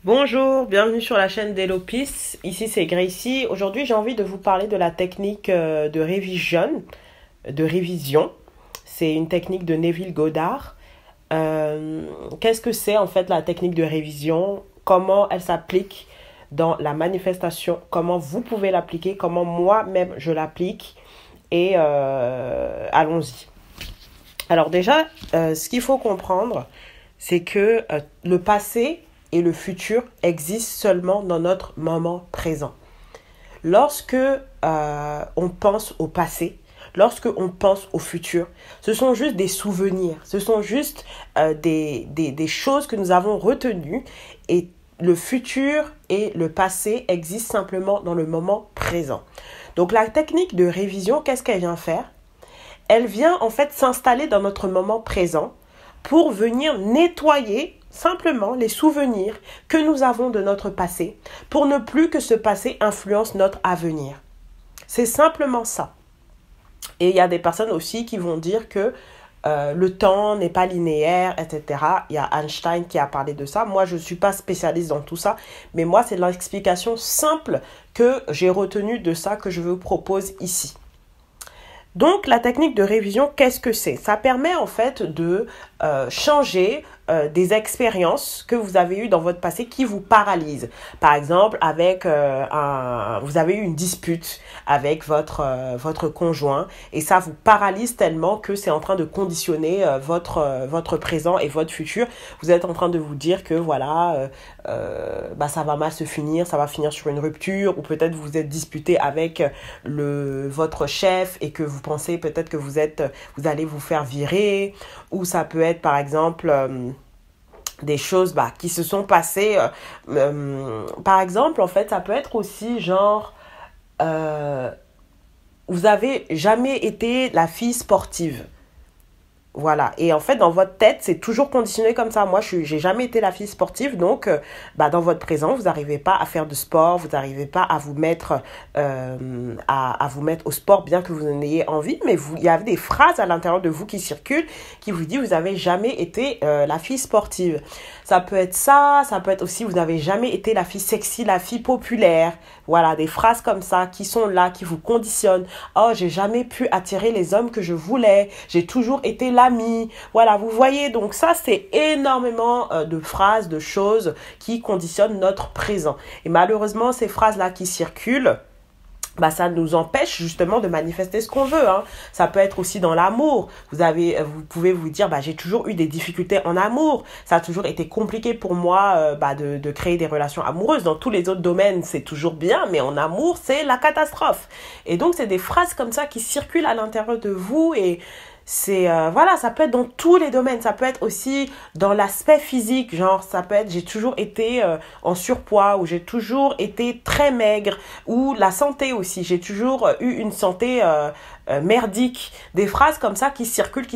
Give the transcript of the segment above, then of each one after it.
Bonjour, bienvenue sur la chaîne d'Elopis. Ici c'est Gracie. Aujourd'hui j'ai envie de vous parler de la technique de révision. C'est une technique de Neville Goddard. Qu'est-ce que c'est en fait la technique de révision? Comment elle s'applique dans la manifestation? Comment vous pouvez l'appliquer? Comment moi-même je l'applique? Et allons-y. Alors déjà, ce qu'il faut comprendre, c'est que le passé et le futur existent seulement dans notre moment présent. Lorsque on pense au passé, lorsque on pense au futur, ce sont juste des souvenirs, ce sont juste des choses que nous avons retenues, et le futur et le passé existent simplement dans le moment présent. Donc la technique de révision, qu'est-ce qu'elle vient faire? Elle vient en fait s'installer dans notre moment présent pour venir nettoyer simplement les souvenirs que nous avons de notre passé, pour ne plus que ce passé influence notre avenir. C'est simplement ça. Et il y a des personnes aussi qui vont dire que le temps n'est pas linéaire, etc. Il y a Einstein qui a parlé de ça. Moi, je ne suis pas spécialiste dans tout ça, mais moi, c'est l'explication simple que j'ai retenue de ça que je vous propose ici. Donc, la technique de révision, qu'est-ce que c'est? Ça permet en fait de changer des expériences que vous avez eues dans votre passé qui vous paralysent. Par exemple, avec vous avez eu une dispute avec votre conjoint et ça vous paralyse tellement que c'est en train de conditionner votre présent et votre futur. Vous êtes en train de vous dire que voilà, ça va mal se finir, ça va finir sur une rupture, ou peut-être vous êtes disputé avec votre chef et que vous pensez peut-être que vous allez vous faire virer, ou ça peut être par exemple des choses qui se sont passées. Par exemple, en fait, ça peut être aussi genre, vous avez jamais été la fille sportive. Voilà. Et en fait, dans votre tête, c'est toujours conditionné comme ça. Moi, j'ai jamais été la fille sportive. Donc, dans votre présent, vous n'arrivez pas à faire de sport. Vous n'arrivez pas à vous mettre, à vous mettre au sport, bien que vous en ayez envie. Mais il y a des phrases à l'intérieur de vous qui circulent, qui vous disent, vous n'avez jamais été la fille sportive. Ça peut être ça. Ça peut être aussi, vous n'avez jamais été la fille sexy, la fille populaire. Voilà, des phrases comme ça qui sont là, qui vous conditionnent. Oh, j'ai jamais pu attirer les hommes que je voulais. J'ai toujours été l'ami. Voilà, vous voyez, donc ça, c'est énormément de phrases, de choses qui conditionnent notre présent. Et malheureusement, ces phrases-là qui circulent, ça nous empêche justement de manifester ce qu'on veut. Ça peut être aussi dans l'amour. Vous pouvez vous dire, j'ai toujours eu des difficultés en amour. Ça a toujours été compliqué pour moi de créer des relations amoureuses. Dans tous les autres domaines, c'est toujours bien, mais en amour, c'est la catastrophe. Et donc, c'est des phrases comme ça qui circulent à l'intérieur de vous, et c'est ça peut être dans tous les domaines. Ça peut être aussi dans l'aspect physique, genre ça peut être j'ai toujours été en surpoids, ou j'ai toujours été très maigre, ou la santé aussi, j'ai toujours eu une santé merdique. Des phrases comme ça qui circulent,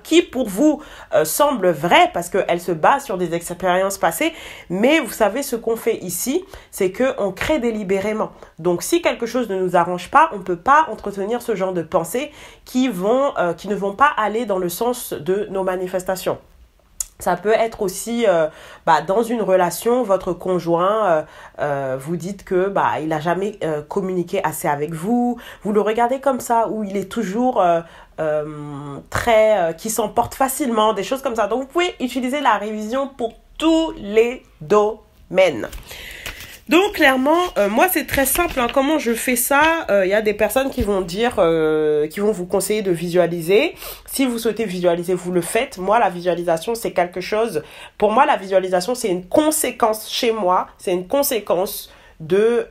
qui pour vous semblent vraies parce qu'elles se basent sur des expériences passées, mais vous savez ce qu'on fait ici, c'est qu'on crée délibérément. Donc si quelque chose ne nous arrange pas, on ne peut pas entretenir ce genre de pensées qui ne vont pas aller dans le sens de nos manifestations. Ça peut être aussi dans une relation, votre conjoint, vous dites que il n'a jamais communiqué assez avec vous. Vous le regardez comme ça, ou il est toujours qui s'emporte facilement, des choses comme ça. Donc vous pouvez utiliser la révision pour tous les domaines. Donc clairement, moi c'est très simple. Comment je fais ça? Il y a des personnes qui vont dire, qui vont vous conseiller de visualiser. Si vous souhaitez visualiser, vous le faites. Moi, la visualisation, c'est quelque chose. Pour moi, la visualisation, c'est une conséquence chez moi. C'est une conséquence de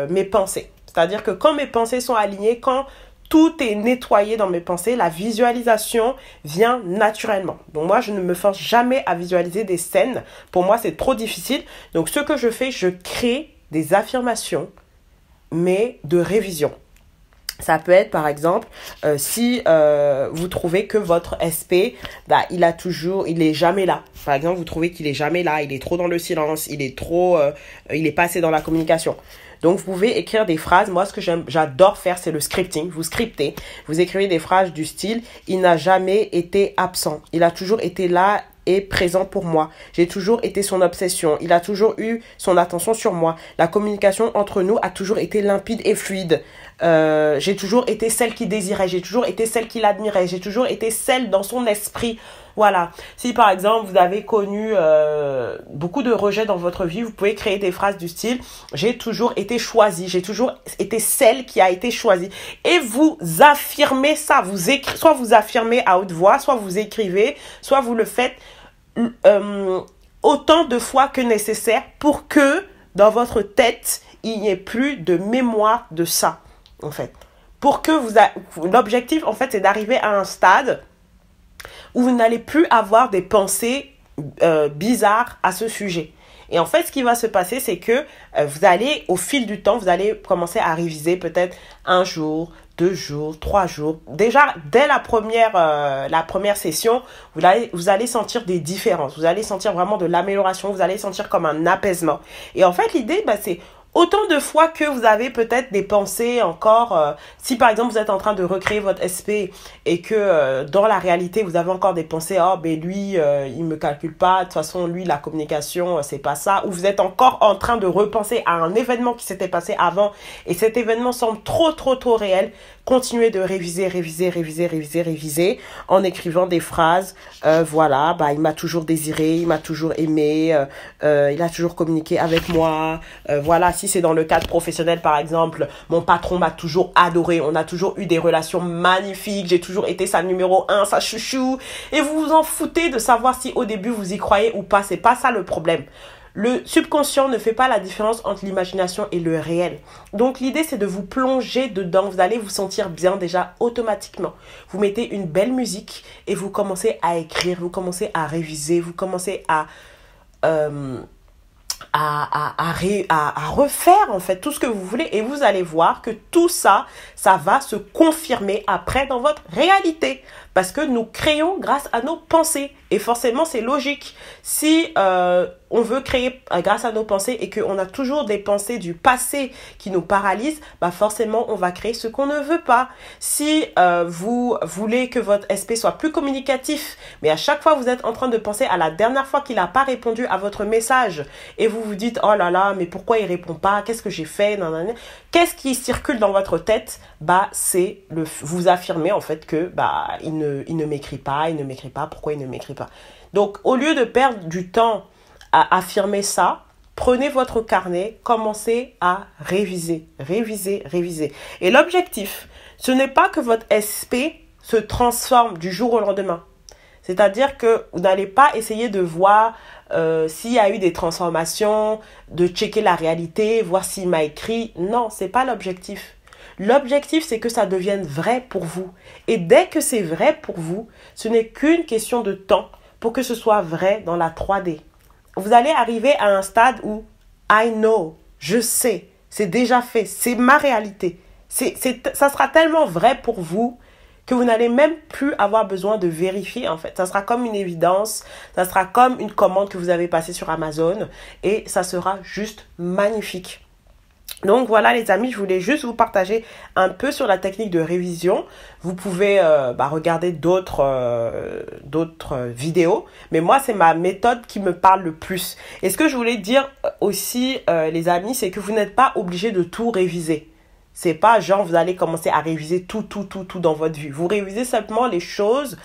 mes pensées. C'est-à-dire que quand mes pensées sont alignées, quand tout est nettoyé dans mes pensées, la visualisation vient naturellement. Donc moi, je ne me force jamais à visualiser des scènes. Pour moi, c'est trop difficile. Donc ce que je fais, je crée des affirmations, mais de révision. Ça peut être par exemple si vous trouvez que votre SP il est jamais là. Par exemple, vous trouvez qu'il est jamais là, il est trop dans le silence, il est pas assez dans la communication. Donc, vous pouvez écrire des phrases. Moi, ce que j'adore faire, c'est le scripting. Vous scriptez. Vous écrivez des phrases du style « Il n'a jamais été absent. Il a toujours été là est présent pour moi. J'ai toujours été son obsession. Il a toujours eu son attention sur moi. La communication entre nous a toujours été limpide et fluide. J'ai toujours été celle qu'il désirait. J'ai toujours été celle qu'il admirait. J'ai toujours été celle dans son esprit. Voilà. Si par exemple vous avez connu beaucoup de rejets dans votre vie, vous pouvez créer des phrases du style j'ai toujours été choisie, j'ai toujours été celle qui a été choisie. Et vous affirmez ça. Soit vous affirmez à haute voix, soit vous écrivez, soit vous le faites autant de fois que nécessaire pour que dans votre tête il n'y ait plus de mémoire de ça en fait. Pour que l'objectif en fait c'est d'arriver à un stade où vous n'allez plus avoir des pensées bizarres à ce sujet. Et en fait, ce qui va se passer, c'est que vous allez, au fil du temps, vous allez commencer à réviser peut-être 1 jour, 2 jours, 3 jours. Déjà, dès la première session, vous allez sentir des différences. Vous allez sentir vraiment de l'amélioration. Vous allez sentir comme un apaisement. Et en fait, l'idée, c'est autant de fois que vous avez peut-être des pensées encore, si par exemple vous êtes en train de recréer votre SP et que dans la réalité vous avez encore des pensées, oh ben lui il me calcule pas, de toute façon lui la communication c'est pas ça, ou vous êtes encore en train de repenser à un événement qui s'était passé avant et cet événement semble trop réel, continuez de réviser en écrivant des phrases, voilà, il m'a toujours désiré, il m'a toujours aimé, il a toujours communiqué avec moi, voilà. Si c'est dans le cadre professionnel, par exemple, mon patron m'a toujours adoré, on a toujours eu des relations magnifiques, j'ai toujours été sa numéro 1, sa chouchou, et vous vous en foutez de savoir si au début vous y croyez ou pas, c'est pas ça le problème. Le subconscient ne fait pas la différence entre l'imagination et le réel. Donc l'idée c'est de vous plonger dedans, vous allez vous sentir bien déjà automatiquement. Vous mettez une belle musique et vous commencez à écrire, vous commencez à réviser, vous commencez à refaire en fait tout ce que vous voulez et vous allez voir que tout ça, ça va se confirmer après dans votre réalité parce que nous créons grâce à nos pensées et forcément c'est logique. Si on veut créer grâce à nos pensées et qu'on a toujours des pensées du passé qui nous paralysent, forcément on va créer ce qu'on ne veut pas. Si vous voulez que votre SP soit plus communicatif, mais à chaque fois vous êtes en train de penser à la dernière fois qu'il n'a pas répondu à votre message et vous vous dites oh là là mais pourquoi il répond pas, qu'est-ce que j'ai fait, nanana. Qu'est-ce qui circule dans votre tête? C'est vous affirmez en fait que il ne m'écrit pas, pourquoi il ne m'écrit pas? Donc au lieu de perdre du temps à affirmer ça, prenez votre carnet, commencez à réviser. Et l'objectif, ce n'est pas que votre SP se transforme du jour au lendemain. C'est-à-dire que vous n'allez pas essayer de voir s'il y a eu des transformations, de checker la réalité, voir s'il m'a écrit. Non, c'est pas l'objectif. L'objectif, c'est que ça devienne vrai pour vous. Et dès que c'est vrai pour vous, ce n'est qu'une question de temps pour que ce soit vrai dans la 3D. Vous allez arriver à un stade où I know, je sais, c'est déjà fait, c'est ma réalité. Ça sera tellement vrai pour vous que vous n'allez même plus avoir besoin de vérifier en fait. Ça sera comme une évidence, ça sera comme une commande que vous avez passée sur Amazon et ça sera juste magnifique. Donc voilà les amis, je voulais juste vous partager un peu sur la technique de révision. Vous pouvez regarder d'autres vidéos, mais moi c'est ma méthode qui me parle le plus. Et ce que je voulais dire aussi les amis, c'est que vous n'êtes pas obligés de tout réviser. C'est pas genre vous allez commencer à réviser tout dans votre vie. Vous révisez simplement les choses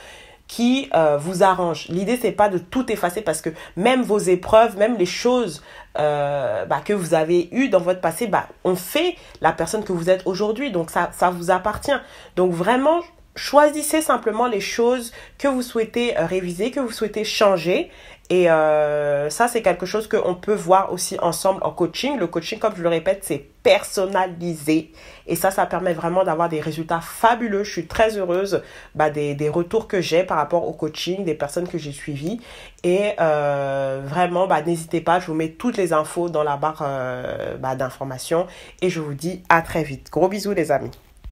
qui vous arrangent. L'idée, c'est pas de tout effacer parce que même vos épreuves, même les choses que vous avez eues dans votre passé, ont fait la personne que vous êtes aujourd'hui. Donc, ça vous appartient. Donc, vraiment, choisissez simplement les choses que vous souhaitez réviser, que vous souhaitez changer. Et ça, c'est quelque chose qu'on peut voir aussi ensemble en coaching. Le coaching, comme je le répète, c'est personnalisé. Et ça permet vraiment d'avoir des résultats fabuleux. Je suis très heureuse des retours que j'ai par rapport au coaching, des personnes que j'ai suivies. Et vraiment, n'hésitez pas, je vous mets toutes les infos dans la barre d'informations. Et je vous dis à très vite. Gros bisous les amis.